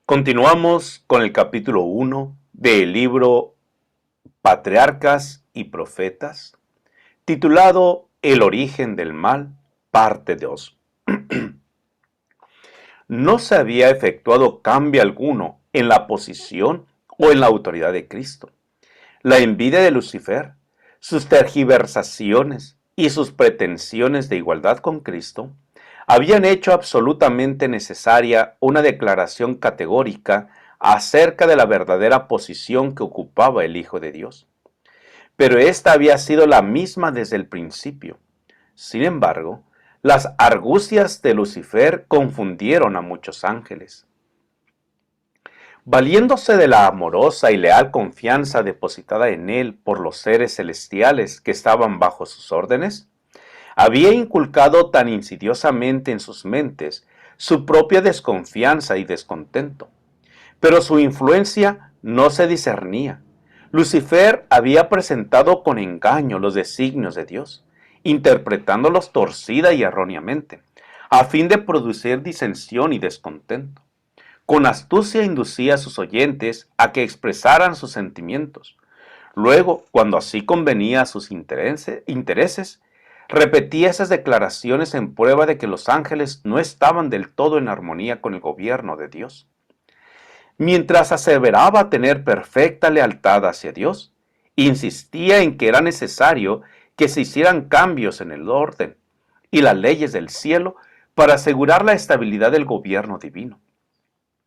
Continuamos con el capítulo 1 del libro Patriarcas y Profetas, titulado El origen del mal, parte 2. No se había efectuado cambio alguno en la posición o en la autoridad de Cristo. La envidia de Lucifer, sus tergiversaciones y sus pretensiones de igualdad con Cristo habían hecho absolutamente necesaria una declaración categórica acerca de la verdadera posición que ocupaba el Hijo de Dios. Pero esta había sido la misma desde el principio. Sin embargo, las argucias de Lucifer confundieron a muchos ángeles. Valiéndose de la amorosa y leal confianza depositada en él por los seres celestiales que estaban bajo sus órdenes, había inculcado tan insidiosamente en sus mentes su propia desconfianza y descontento. Pero su influencia no se discernía. Lucifer había presentado con engaño los designios de Dios, interpretándolos torcida y erróneamente, a fin de producir disensión y descontento. Con astucia inducía a sus oyentes a que expresaran sus sentimientos. Luego, cuando así convenía a sus intereses, repetía esas declaraciones en prueba de que los ángeles no estaban del todo en armonía con el gobierno de Dios. Mientras aseveraba tener perfecta lealtad hacia Dios, insistía en que era necesario que se hicieran cambios en el orden y las leyes del cielo para asegurar la estabilidad del gobierno divino.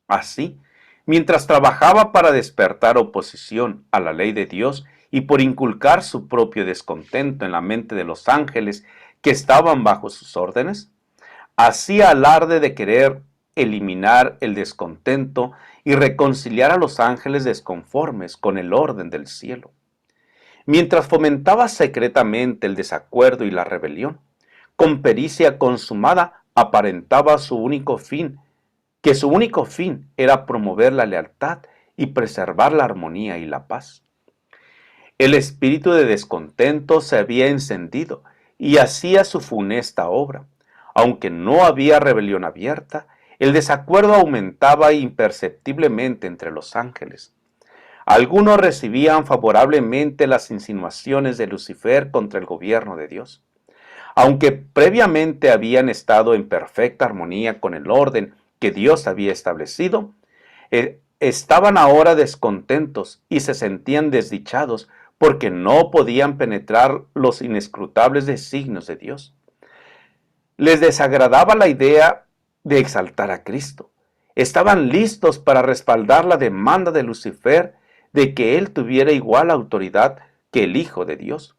Así, mientras trabajaba para despertar oposición a la ley de Dios y por inculcar su propio descontento en la mente de los ángeles que estaban bajo sus órdenes, hacía alarde de querer eliminar el descontento y reconciliar a los ángeles desconformes con el orden del cielo. Mientras fomentaba secretamente el desacuerdo y la rebelión, con pericia consumada aparentaba que su único fin era promover la lealtad y preservar la armonía y la paz. El espíritu de descontento se había encendido y hacía su funesta obra. Aunque no había rebelión abierta, el desacuerdo aumentaba imperceptiblemente entre los ángeles. Algunos recibían favorablemente las insinuaciones de Lucifer contra el gobierno de Dios. Aunque previamente habían estado en perfecta armonía con el orden que Dios había establecido, estaban ahora descontentos y se sentían desdichados porque no podían penetrar los inescrutables designios de Dios. Les desagradaba la idea de exaltar a Cristo. Estaban listos para respaldar la demanda de Lucifer de que él tuviera igual autoridad que el Hijo de Dios.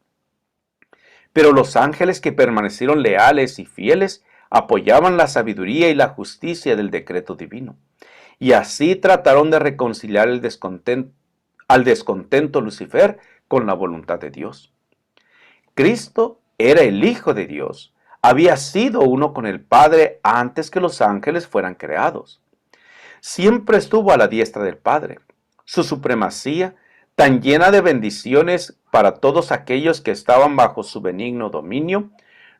Pero los ángeles que permanecieron leales y fieles apoyaban la sabiduría y la justicia del decreto divino. Y así trataron de reconciliar al descontento Lucifer con la voluntad de Dios. Cristo era el Hijo de Dios. Había sido uno con el Padre antes que los ángeles fueran creados. Siempre estuvo a la diestra del Padre. Su supremacía, tan llena de bendiciones para todos aquellos que estaban bajo su benigno dominio,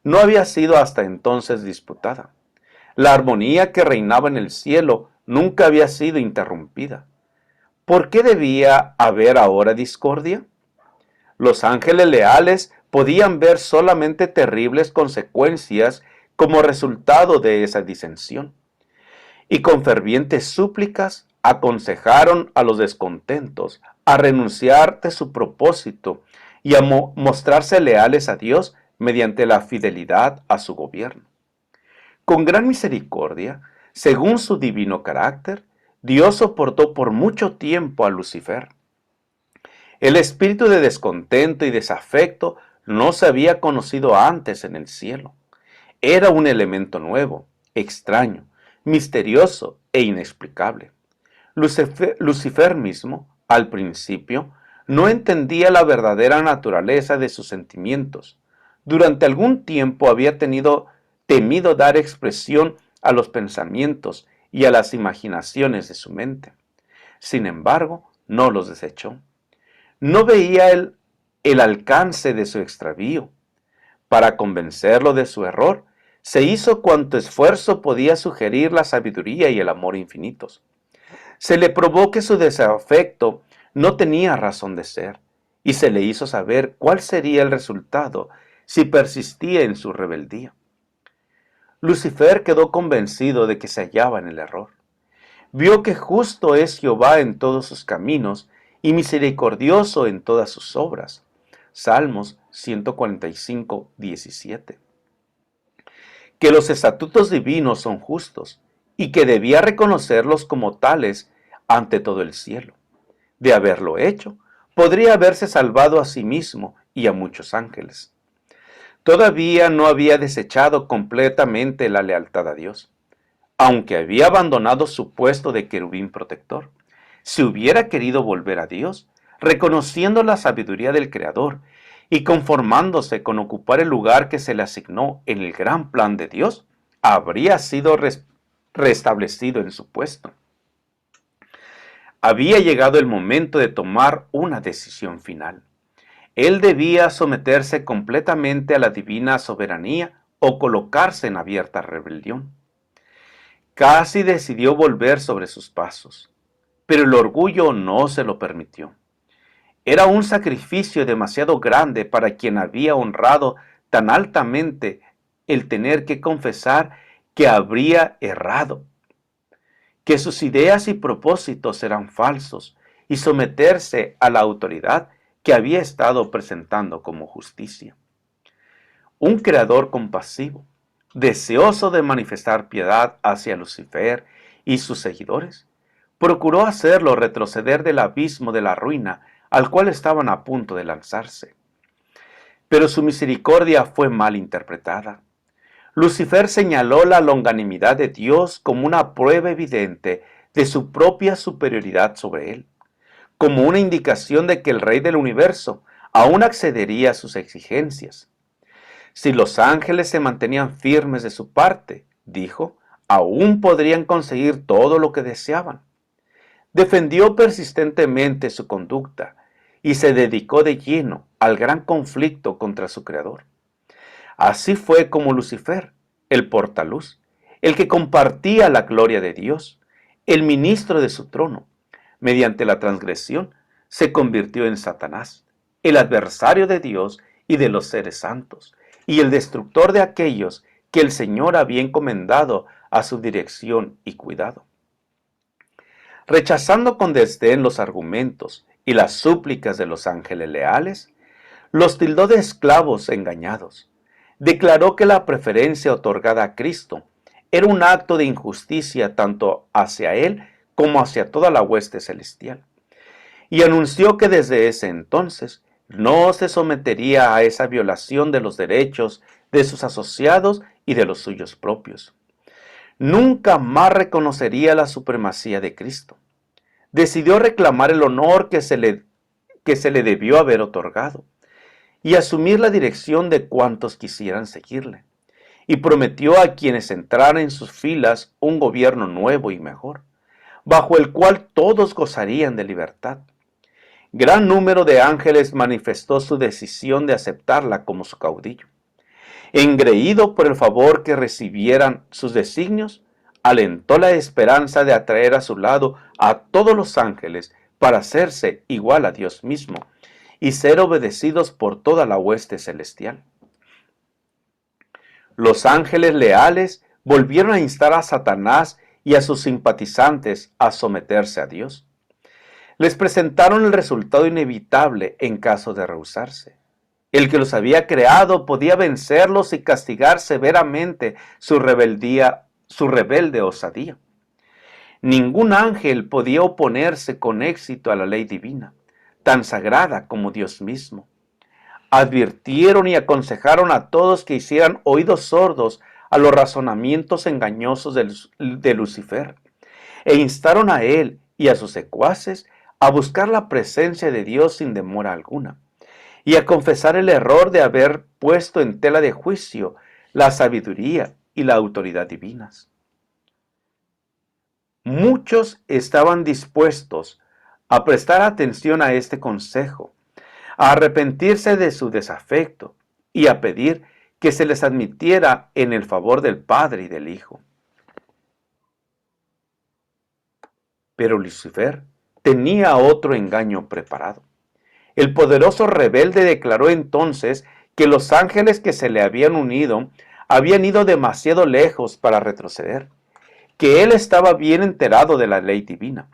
no había sido hasta entonces disputada. La armonía que reinaba en el cielo nunca había sido interrumpida. ¿Por qué debía haber ahora discordia? Los ángeles leales podían ver solamente terribles consecuencias como resultado de esa disensión, y con fervientes súplicas aconsejaron a los descontentos a renunciar de su propósito y a mostrarse leales a Dios mediante la fidelidad a su gobierno. Con gran misericordia, según su divino carácter, Dios soportó por mucho tiempo a Lucifer. El espíritu de descontento y desafecto no se había conocido antes en el cielo. Era un elemento nuevo, extraño, misterioso e inexplicable. Lucifer mismo, al principio, no entendía la verdadera naturaleza de sus sentimientos. Durante algún tiempo había temido dar expresión a los pensamientos y a las imaginaciones de su mente. Sin embargo, no los desechó. No veía el alcance de su extravío. Para convencerlo de su error, se hizo cuanto esfuerzo podía sugerir la sabiduría y el amor infinitos. Se le probó que su desafecto no tenía razón de ser, y se le hizo saber cuál sería el resultado si persistía en su rebeldía. Lucifer quedó convencido de que se hallaba en el error. Vio que justo es Jehová en todos sus caminos y misericordioso en todas sus obras. Salmos 145, 17. Que los estatutos divinos son justos y que debía reconocerlos como tales ante todo el cielo. De haberlo hecho, podría haberse salvado a sí mismo y a muchos ángeles. Todavía no había desechado completamente la lealtad a Dios, aunque había abandonado su puesto de querubín protector. Si hubiera querido volver a Dios, reconociendo la sabiduría del Creador y conformándose con ocupar el lugar que se le asignó en el gran plan de Dios, habría sido restablecido en su puesto. Había llegado el momento de tomar una decisión final. Él debía someterse completamente a la divina soberanía o colocarse en abierta rebelión. Casi decidió volver sobre sus pasos, pero el orgullo no se lo permitió. Era un sacrificio demasiado grande para quien había honrado tan altamente el tener que confesar que habría errado, que sus ideas y propósitos eran falsos, y someterse a la autoridad que había estado presentando como justicia. Un creador compasivo, deseoso de manifestar piedad hacia Lucifer y sus seguidores, procuró hacerlo retroceder del abismo de la ruina al cual estaban a punto de lanzarse. Pero su misericordia fue mal interpretada. Lucifer señaló la longanimidad de Dios como una prueba evidente de su propia superioridad sobre él, como una indicación de que el Rey del universo aún accedería a sus exigencias. Si los ángeles se mantenían firmes de su parte, dijo, aún podrían conseguir todo lo que deseaban. Defendió persistentemente su conducta y se dedicó de lleno al gran conflicto contra su creador. Así fue como Lucifer, el portaluz, el que compartía la gloria de Dios, el ministro de su trono, mediante la transgresión, se convirtió en Satanás, el adversario de Dios y de los seres santos, y el destructor de aquellos que el Señor había encomendado a su dirección y cuidado. Rechazando con desdén los argumentos y las súplicas de los ángeles leales, los tildó de esclavos engañados. Declaró que la preferencia otorgada a Cristo era un acto de injusticia tanto hacia él como hacia toda la hueste celestial. Y anunció que desde ese entonces no se sometería a esa violación de los derechos de sus asociados y de los suyos propios. Nunca más reconocería la supremacía de Cristo. Decidió reclamar el honor que se le debió haber otorgado y asumir la dirección de cuantos quisieran seguirle. Y prometió a quienes entraran en sus filas un gobierno nuevo y mejor, bajo el cual todos gozarían de libertad. Gran número de ángeles manifestó su decisión de aceptarla como su caudillo. Engreído por el favor que recibieran sus designios, alentó la esperanza de atraer a su lado a todos los ángeles para hacerse igual a Dios mismo y ser obedecidos por toda la hueste celestial. Los ángeles leales volvieron a instar a Satanás y a sus simpatizantes a someterse a Dios. Les presentaron el resultado inevitable en caso de rehusarse. El que los había creado podía vencerlos y castigar severamente su rebeldía, su rebelde osadía. Ningún ángel podía oponerse con éxito a la ley divina, tan sagrada como Dios mismo. Advirtieron y aconsejaron a todos que hicieran oídos sordos a los razonamientos engañosos de Lucifer, e instaron a él y a sus secuaces a buscar la presencia de Dios sin demora alguna, y a confesar el error de haber puesto en tela de juicio la sabiduría y la autoridad divinas. Muchos estaban dispuestos a prestar atención a este consejo, a arrepentirse de su desafecto y a pedir que se les admitiera en el favor del Padre y del Hijo. Pero Lucifer tenía otro engaño preparado. El poderoso rebelde declaró entonces que los ángeles que se le habían unido habían ido demasiado lejos para retroceder, que él estaba bien enterado de la ley divina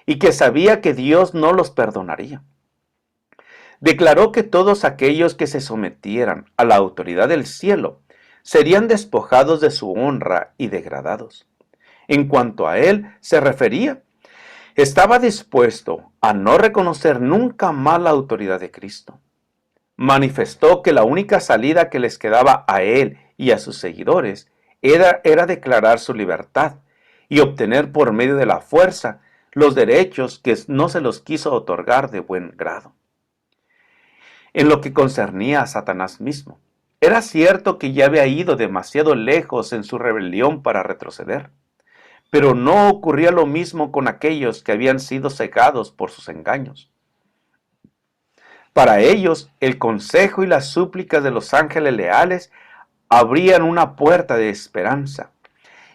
y que sabía que Dios no los perdonaría. Declaró que todos aquellos que se sometieran a la autoridad del cielo serían despojados de su honra y degradados. En cuanto a él se refería, estaba dispuesto a no reconocer nunca más la autoridad de Cristo. Manifestó que la única salida que les quedaba a él y a sus seguidores era declarar su libertad y obtener por medio de la fuerza los derechos que no se los quiso otorgar de buen grado. En lo que concernía a Satanás mismo, era cierto que ya había ido demasiado lejos en su rebelión para retroceder, pero no ocurría lo mismo con aquellos que habían sido cegados por sus engaños. Para ellos, el consejo y las súplicas de los ángeles leales abrían una puerta de esperanza,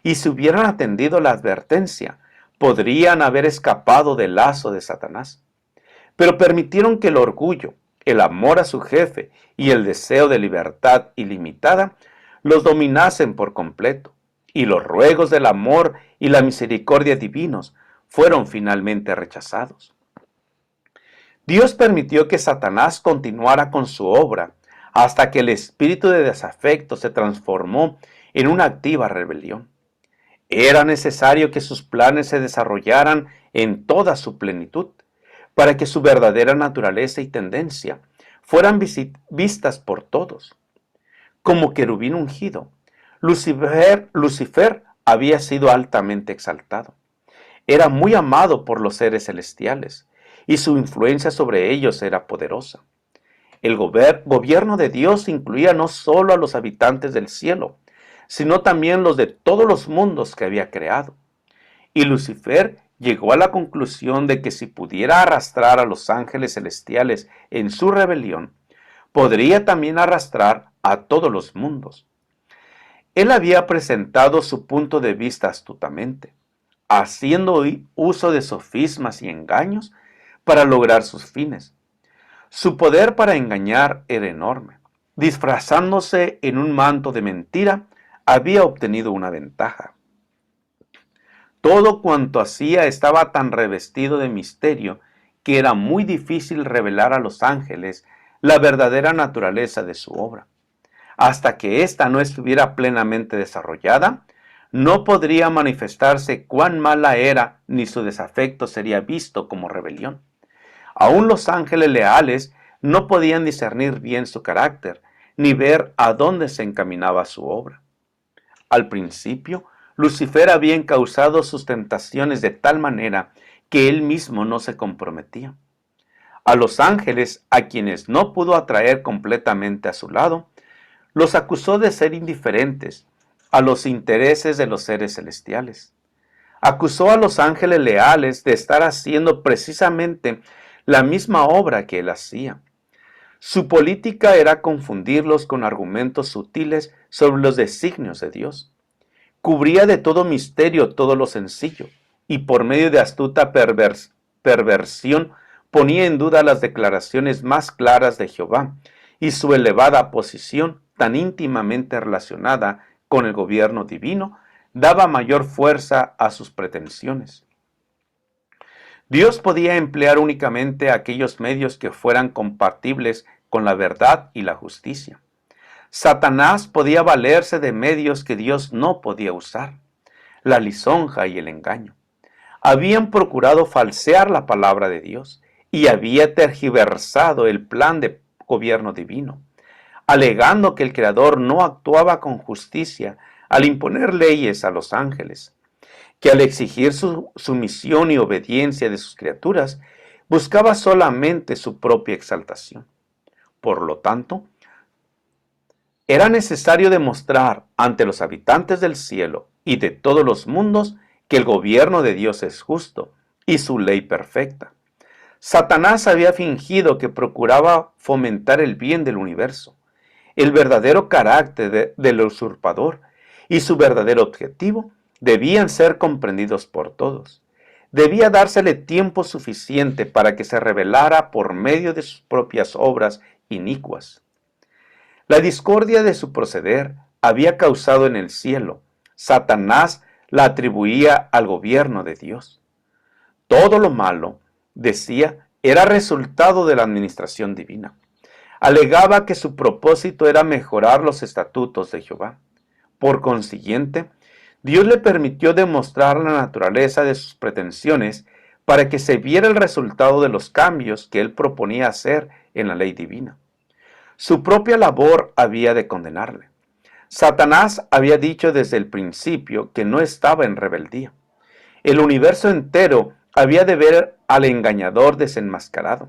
y si hubieran atendido la advertencia, podrían haber escapado del lazo de Satanás. Pero permitieron que el orgullo, el amor a su jefe y el deseo de libertad ilimitada los dominasen por completo, y los ruegos del amor y la misericordia divinos fueron finalmente rechazados. Dios permitió que Satanás continuara con su obra hasta que el espíritu de desafecto se transformó en una activa rebelión. Era necesario que sus planes se desarrollaran en toda su plenitud, para que su verdadera naturaleza y tendencia fueran vistas por todos. Como querubín ungido, Lucifer había sido altamente exaltado. Era muy amado por los seres celestiales, y su influencia sobre ellos era poderosa. El gobierno de Dios incluía no solo a los habitantes del cielo, sino también los de todos los mundos que había creado. Y Lucifer llegó a la conclusión de que si pudiera arrastrar a los ángeles celestiales en su rebelión, podría también arrastrar a todos los mundos. Él había presentado su punto de vista astutamente, haciendo uso de sofismas y engaños para lograr sus fines. Su poder para engañar era enorme. Disfrazándose en un manto de mentira, había obtenido una ventaja. Todo cuanto hacía estaba tan revestido de misterio que era muy difícil revelar a los ángeles la verdadera naturaleza de su obra. Hasta que ésta no estuviera plenamente desarrollada, no podría manifestarse cuán mala era ni su desafecto sería visto como rebelión. Aún los ángeles leales no podían discernir bien su carácter, ni ver a dónde se encaminaba su obra. Al principio, Lucifer había encauzado sus tentaciones de tal manera que él mismo no se comprometía. A los ángeles, a quienes no pudo atraer completamente a su lado, los acusó de ser indiferentes a los intereses de los seres celestiales. Acusó a los ángeles leales de estar haciendo precisamente la misma obra que él hacía. Su política era confundirlos con argumentos sutiles sobre los designios de Dios. Cubría de todo misterio todo lo sencillo, y por medio de astuta perversión ponía en duda las declaraciones más claras de Jehová y su elevada posición, tan íntimamente relacionada con el gobierno divino, daba mayor fuerza a sus pretensiones. Dios podía emplear únicamente aquellos medios que fueran compatibles con la verdad y la justicia. Satanás podía valerse de medios que Dios no podía usar: la lisonja y el engaño. Habían procurado falsear la palabra de Dios y había tergiversado el plan de gobierno divino, alegando que el Creador no actuaba con justicia al imponer leyes a los ángeles, que al exigir su sumisión y obediencia de sus criaturas, buscaba solamente su propia exaltación. Por lo tanto, era necesario demostrar ante los habitantes del cielo y de todos los mundos que el gobierno de Dios es justo y su ley perfecta. Satanás había fingido que procuraba fomentar el bien del universo. El verdadero carácter del usurpador y su verdadero objetivo debían ser comprendidos por todos. debía dársele tiempo suficiente para que se revelara por medio de sus propias obras inicuas. La discordia de su proceder había causado en el cielo. Satanás la atribuía al gobierno de Dios. Todo lo malo, decía, era resultado de la administración divina. Alegaba que su propósito era mejorar los estatutos de Jehová. Por consiguiente, Dios le permitió demostrar la naturaleza de sus pretensiones para que se viera el resultado de los cambios que él proponía hacer en la ley divina. Su propia labor había de condenarle. Satanás había dicho desde el principio que no estaba en rebeldía. El universo entero había de ver al engañador desenmascarado.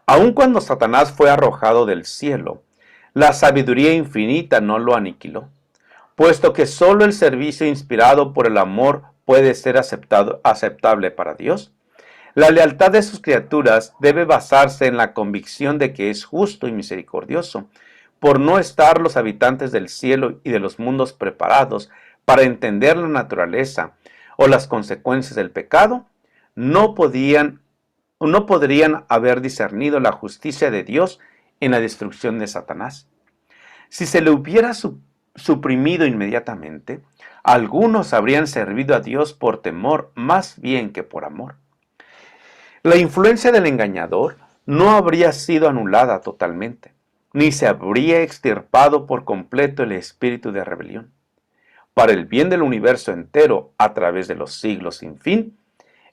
Aun cuando Satanás fue arrojado del cielo, la sabiduría infinita no lo aniquiló, puesto que sólo el servicio inspirado por el amor puede ser aceptable para Dios. La lealtad de sus criaturas debe basarse en la convicción de que es justo y misericordioso, por no estar los habitantes del cielo y de los mundos preparados para entender la naturaleza o las consecuencias del pecado, no podrían haber discernido la justicia de Dios en la destrucción de Satanás. Si se le hubiera suprimido inmediatamente, algunos habrían servido a Dios por temor más bien que por amor. La influencia del engañador no habría sido anulada totalmente, ni se habría extirpado por completo el espíritu de rebelión. Para el bien del universo entero, a través de los siglos sin fin,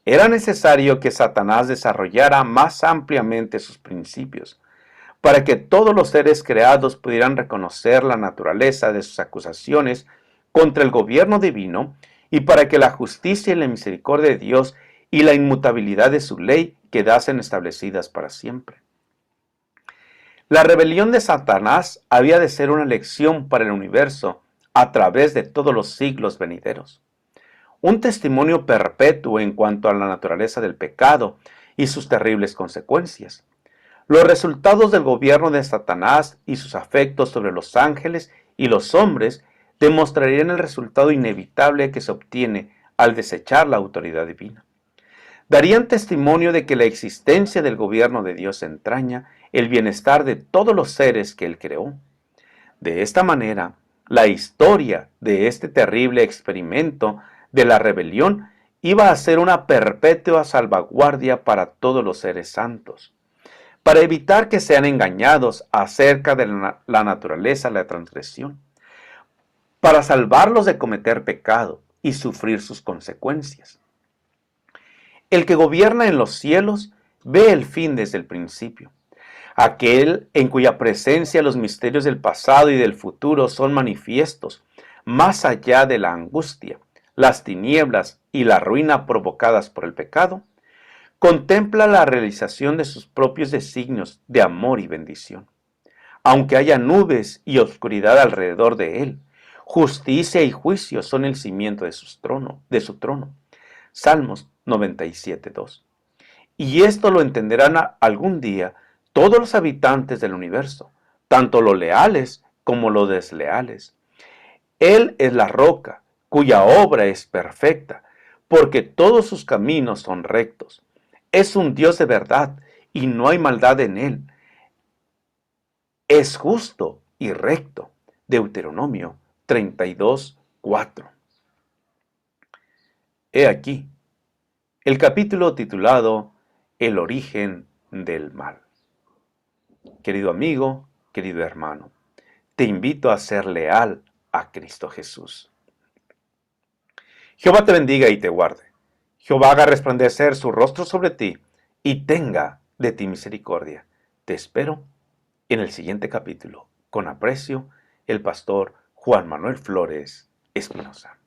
era necesario que Satanás desarrollara más ampliamente sus principios, para que todos los seres creados pudieran reconocer la naturaleza de sus acusaciones contra el gobierno divino y para que la justicia y la misericordia de Dios y la inmutabilidad de su ley quedasen establecidas para siempre. La rebelión de Satanás había de ser una lección para el universo a través de todos los siglos venideros. Un testimonio perpetuo en cuanto a la naturaleza del pecado y sus terribles consecuencias. Los resultados del gobierno de Satanás y sus afectos sobre los ángeles y los hombres demostrarían el resultado inevitable que se obtiene al desechar la autoridad divina. Darían testimonio de que la existencia del gobierno de Dios entraña el bienestar de todos los seres que Él creó. De esta manera, la historia de este terrible experimento de la rebelión iba a ser una perpetua salvaguardia para todos los seres santos, para evitar que sean engañados acerca de la naturaleza de la transgresión, para salvarlos de cometer pecado y sufrir sus consecuencias. El que gobierna en los cielos ve el fin desde el principio. Aquel en cuya presencia los misterios del pasado y del futuro son manifiestos, más allá de la angustia, las tinieblas y la ruina provocadas por el pecado, contempla la realización de sus propios designios de amor y bendición. Aunque haya nubes y oscuridad alrededor de él, justicia y juicio son el cimiento de su trono. Salmos 97:2. Y esto lo entenderán algún día todos los habitantes del universo, tanto los leales como los desleales. Él es la roca, cuya obra es perfecta, porque todos sus caminos son rectos. Es un Dios de verdad, y no hay maldad en él. Es justo y recto. Deuteronomio 32:4. He aquí el capítulo titulado El origen del mal. Querido amigo, querido hermano, te invito a ser leal a Cristo Jesús. Jehová te bendiga y te guarde. Jehová haga resplandecer su rostro sobre ti y tenga de ti misericordia. Te espero en el siguiente capítulo. Con aprecio, el pastor Juan Manuel Flores Espinosa.